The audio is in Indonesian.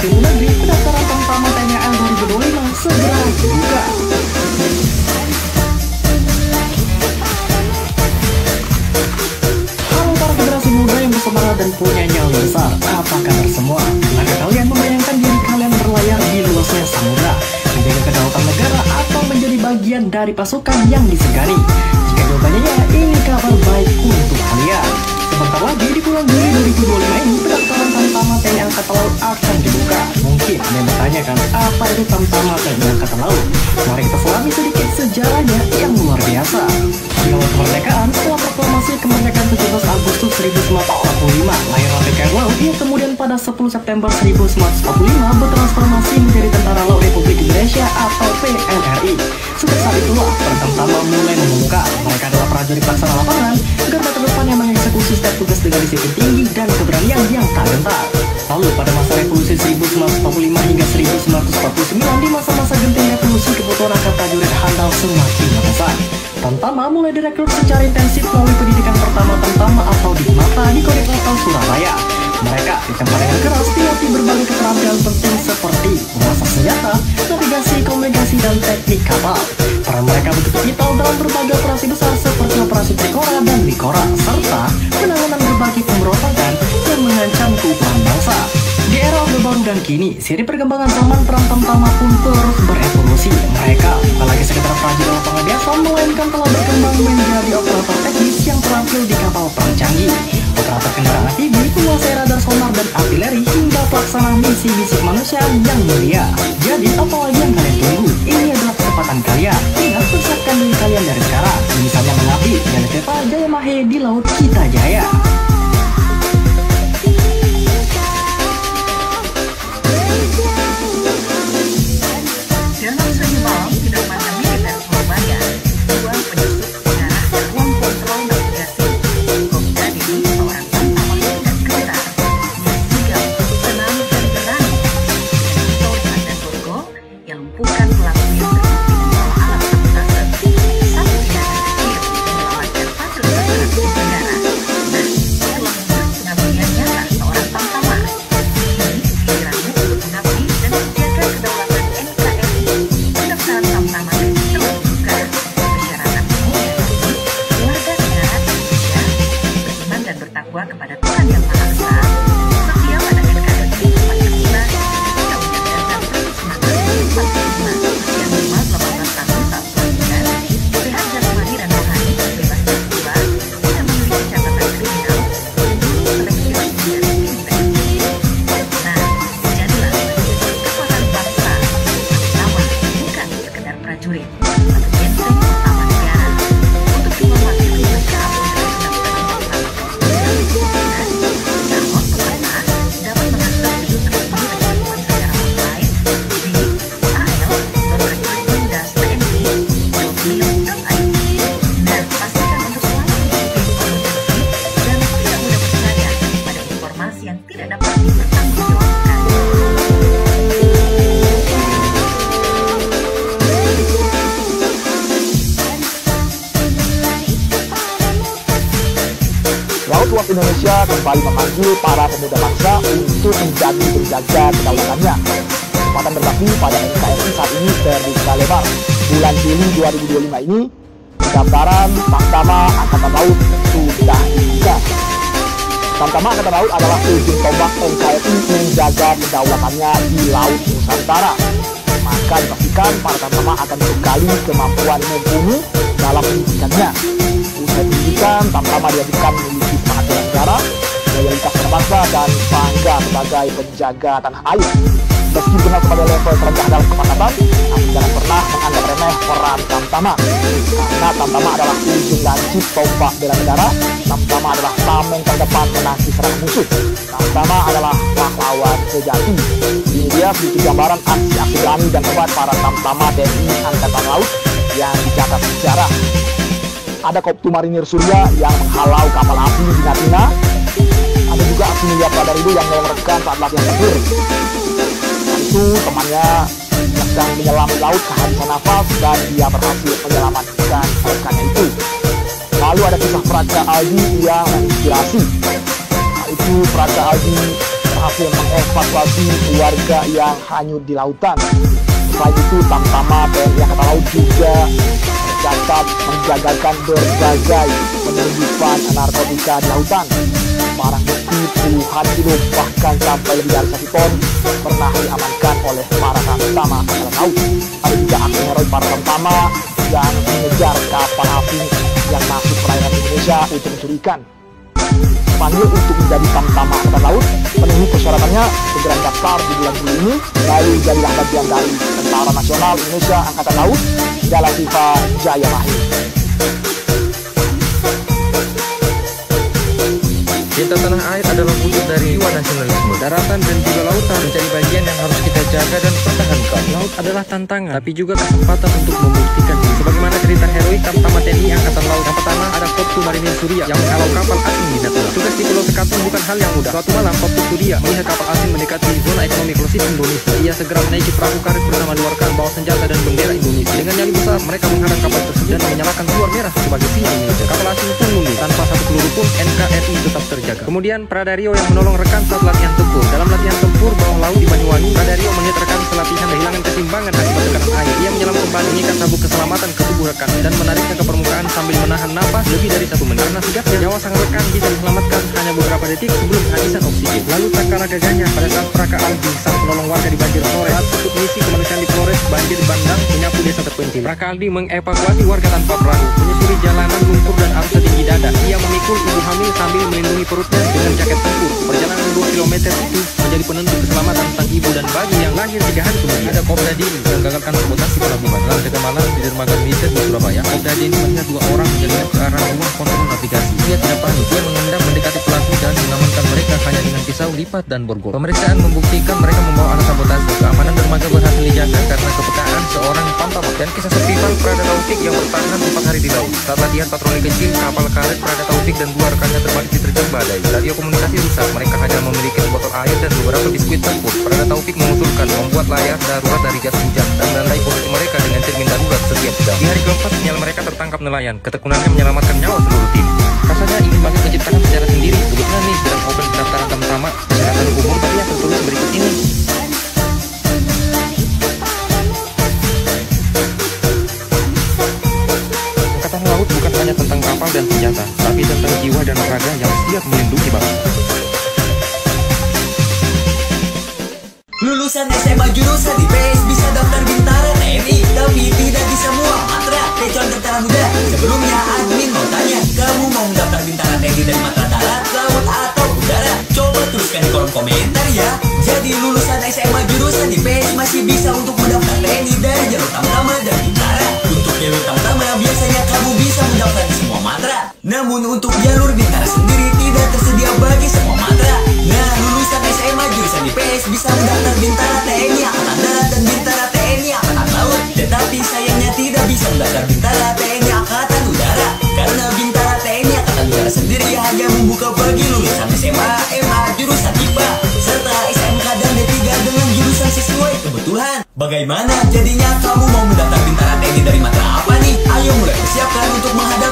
Kemendagri, pendaftaran Tamtama TNI AL 2025 segera dibuka. Halo para generasi muda yang bersemangat dan punya nyali besar, apa kabar semua? Apakah kalian membayangkan diri kalian berlayar di luasnya samudra, menjaga kedaulatan negara, atau menjadi bagian dari pasukan yang disegani? Jika jawabannya ya, ini kabar baik untuk kalian. Sebentar lagi di bulan Juli 2025 ini pendaftaran Tamtama TNI Angkatan Laut akan dibuka. Mungkin ada yang bertanya kan, apa itu Tamtama TNI Angkatan Laut? Mari kita selami sedikit sejarahnya yang luar biasa. Di awal kemerdekaan, setelah proklamasi kemerdekaan 17 Agustus 1945, lahirlah TNI Laut yang kemudian pada 10 September 1945 bertransformasi menjadi Tentara Laut Republik Indonesia atau TNRI. Sejak saat itulah peran Tamtama mulai membuka. Mereka adalah prajurit pelaksana lapangan, garda terdepan yang mengeksekusi setiap tugas dengan disiplin tinggi dan keberanian yang tak gentar. Lalu pada masa revolusi 1945 hingga 1949, di masa-masa genting revolusi, kebutuhan akan prajurit handal semakin membesar. Tamtama mulai direkrut secara intensif melalui pendidikan pertama Tamtama atau Dikmata di Kodim Surabaya. Mereka ditempa dengan keras dilatih berbagai keterampilan penting seperti memasak senjata, navigasi, komunikasi, dan teknik kapal. Peran mereka begitu vital dalam berbagai operasi besar seperti operasi Trikora dan Wikora, serta penanganan berbagai pemberontakan yang mengancam keutuhan bangsa. Di era Orde Baru dan kini, seiring perkembangan zaman, peran Tamtama pun terus berevolusi. Mereka bukan lagi sekedar prajurit lapangan biasa, melainkan telah berkembang menjadi operator teknis yang terampil di kapal perang canggih, operator kendaraan amfibi, penguasai radar, sonar, dan artileri, hingga pelaksana misi-misi manusia yang mulia. Jadi, apalagi yang kalian tunggu? Ini adalah kesempatan kalian. Ingat, persiapkan diri kalian dari sekarang. Misalnya mengabdi Jalan Teva Jaya Mahe di Laut Kita Jaya. Dalam seni malam Sidang Militer Surabaya, dua penyusup sejarah dan ruang kontrol navigasi, Kopda Dini, seorang Tamtama dan Kentara yang sigap, tenang dan berani, dan Victoria dan Borgo yang lumpuhkan pelaku yang terbukti membawa alat sabotase, satu tindakan kecil menyelamatkan fasilitas strategis negara. Nah, itulah wujud pengabdian nyata seorang Tamtama. Ini giliranmu untuk mengabdi dan menjaga kedaulatan NKRI. Pendaftaran Tamtama telah dibuka. Persyaratan umum yakni warga negara Indonesia, beriman dan bertakwa kepada Tuhan Yang Maha Esa, setia pada NKRI Pancasila, Undang-Undang Dasar 1945, usia minimal 18 tahun saat pelantikan, sehat jasmani dan rohani, bebas narkoba, tidak memiliki catatan kriminal, dan dulu seleksi resmi dari Binpres. Nah, jadilah bagian kekuatan bangsa. Tamtama bukan sekedar prajurit, tapi benteng utama negara. Untuk informasi lebih lengkap mengenai pendaftaran Tamtama calon peserta dapat mengakses situs resmi rekrutmen secara online di al.recruitment-tni.mil.id. Nah, pastikan untuk selalu mengikuti informasi dan tidak mudah percaya pada informasi yang tidak dapat dipertanggungjawabkan. Laut Luas Indonesia kembali memanggil para pemuda bangsa untuk menjadi penjaga kedaulatannya. Kesempatan berbakti pada NKRI saat ini terbuka lebar. Bulan Juli 2025 ini, pendaftaran Tamtama Angkatan Laut sudah dibuka. Tamtama Angkatan Laut adalah ujung tombak NKRI menjaga kedaulatannya di Laut Nusantara. Maka dipastikan para Tamtama akan dibekali kemampuan mumpuni dalam pendidikannya. Usai pendidikan, Tamtama diajarkan memiliki semangat bela negara, loyalitas berbangsa, dan bangga sebagai penjaga tanah air. Meski dikenal pada level terendah dalam kepangkatan, namun jangan pernah menganggap remeh peran Tamtama. Karena Tamtama adalah ujung lancip tombak bela negara. Tamtama adalah tameng terdepan menangkis serangan musuh. Tamtama adalah pahlawan sejati. Ini dia sedikit gambaran aksi-aksi berani dan hebat para Tamtama TNI Angkatan Laut yang dicatat sejarah. Ada Koptu Marinir Surya yang menghalau kapal api di Natuna. Ada juga aksi Mulia Pradarido yang merekam saat latihan tempur. Itu temannya yang sedang menyelam di laut kehabisan nafas dan dia berhasil menyelamatkan rekannya itu. Lalu ada kisah Praja Aldi yang menginspirasi. Itu Praja Aldi berhasil mengevakuasi warga yang hanyut di lautan. Selain itu, Tamtama TNI Angkatan Laut juga tercatat menjagalkan berbagai penyelundupan narkotika di lautan. Barang bukti puluhan kilo bahkan sampai lebih dari 1 ton pernah diamankan oleh para Tamtama Angkatan Laut. Ada juga aksi heroik para Tamtama yang mengejar kapal asing yang masuk perairan Indonesia untuk mencuri ikan. Panggil untuk menjadi Tamtama Angkatan Laut, penuhi persyaratannya, segera daftar di bulan Juli ini, lalu jadilah bagian dari Tentara Nasional Indonesia Angkatan Laut, Segala Sifa Jaya Mahir. Cinta tanah air adalah wujud dari jiwa nasionalisme. Daratan dan juga lautan menjadi bagian yang harus kita jaga dan pertahankan. Laut adalah tantangan, tapi juga kesempatan untuk membuktikan diri. Sebagaimana cerita heroik Tamtama TNI Angkatan Laut. Yang pertama, ada Koptu Marinir Surya yang menghalau kapal asing di Natuna. Tugas di Pulau Sekatun bukan hal yang mudah. Suatu malam, Koptu Surya melihat kapal asing mendekati zona ekonomi eksklusif Indonesia. Ia segera menaiki perahu karet bersama 2 rekan bawa senjata dan bendera Indonesia. Dengan nyali besar, mereka menghadang kapal tersebut dan menyalakan luar merah sebagai sinyal Indonesia. Kapal asing pun mundur tanpa satu peluru pun. NKRI tetap terjaga. Kemudian Pradario yang menolong rekan saat latihan tempur. Dalam latihan tempur bawah laut di Banyuwangi, Pradario melihat rekan selatihan kehilangan keseimbangan akibat tekanan air. Ia menyelam kembali, mengikat sabuk keselamatan ke tubuh rekan dan menariknya ke permukaan sambil menahan napas lebih dari 1 menit. Karena sigapnya, nyawa sang rekan bisa diselamatkan hanya beberapa detik sebelum kehabisan oksigen. Lalu tak kalah gagahnya pada saat Praka Aldi, sang penolong warga di banjir Flores, saat ikut misi kemanusiaan di Flores, banjir bandang menyapu desa terpencil. Praka Aldi mengevakuasi warga tanpa perahu, menyusuri jalanan lumpur dan arus setinggi dada. Ia memikul ibu hamil sambil melindungi perutnya dengan jaket tempur. Perjalanan 2 km itu menjadi penentu keselamatan sang ibu dan bayi yang lahir 3 hari kemudian. Ada Kopda Dini yang gagalkan sabotasi pelabuhan. Dalam jaga malam di dermaga militer di Surabaya, Kopda Dini melihat 2 orang menjalinnya ke arah ruang kontrol navigasi. Ia tidak panik, dia mengendap mendekati pelaku dan mengamankan mereka hanya dengan pisau lipat dan borgol. Pemeriksaan membuktikan mereka membawa alat sabotase. Keamanan dermaga berhasil dijaga karena kepekaan seorang Tamtama. Dan kisah sepipal Prada Taufik yang bertahan 4 hari di laut. Saat latihan patroli kecil, kapal karet Prada Taufik dan 2 rekannya terbalik diterjang badai. Radio komunikasi rusak, mereka hanya memiliki botol air dan beberapa biskuit tempur. Prada Taufik mengusulkan membuat layar darurat dari jas hujan dan menandai posisi mereka dengan cermin darurat setiap jam. Di hari keempat, sinyal mereka tertangkap nelayan. Ketekunannya menyelamatkan nyawa seluruh tim. Rasanya ingin banget menciptakan sejarah sendiri. Kebetulan nih, sedang open pendaftaran Tamtama. Persyaratan umum tadi yang tertulis berikut ini. Angkatan Laut bukan hanya tentang kapal dan senjata, tapi tentang jiwa dan raga yang siap melindungi bangsa. Lulusan SMA jurusan IPS bisa daftar Bintara TNI, tapi tidak di semua matra. Contoh Tentara Muda. Sebelumnya admin mau tanya, kamu mau daftar Bintara TNI dari matra darat, laut atau udara? Coba tuliskan di kolom komentar ya. Jadi lulusan SMA jurusan IPS masih bisa untuk mendaftar TNI dari jalur Tamtama dan Bintara. Untuk jalur Tamtama biasanya kamu bisa mendaftar di semua matra. Namun untuk jalur Bintara sendiri tidak tersedia bagi semua matra. Nah, lulusan SMA jurusan IPS bisa mendaftar Bintara TNI Angkatan Darat dan Bintara TNI Angkatan Laut. Tetapi sayangnya tidak bisa mendaftar Bintara TNI Angkatan Udara karena Bintara TNI Angkatan Udara sendiri hanya membuka bagi lulusan SMA, MA jurusan IPA serta SMK dan D3 dengan jurusan sesuai kebutuhan. Bagaimana jadinya kamu mau mendaftar Bintara TNI dari matra apa nih? Ayo mulai persiapkan untuk menghadapi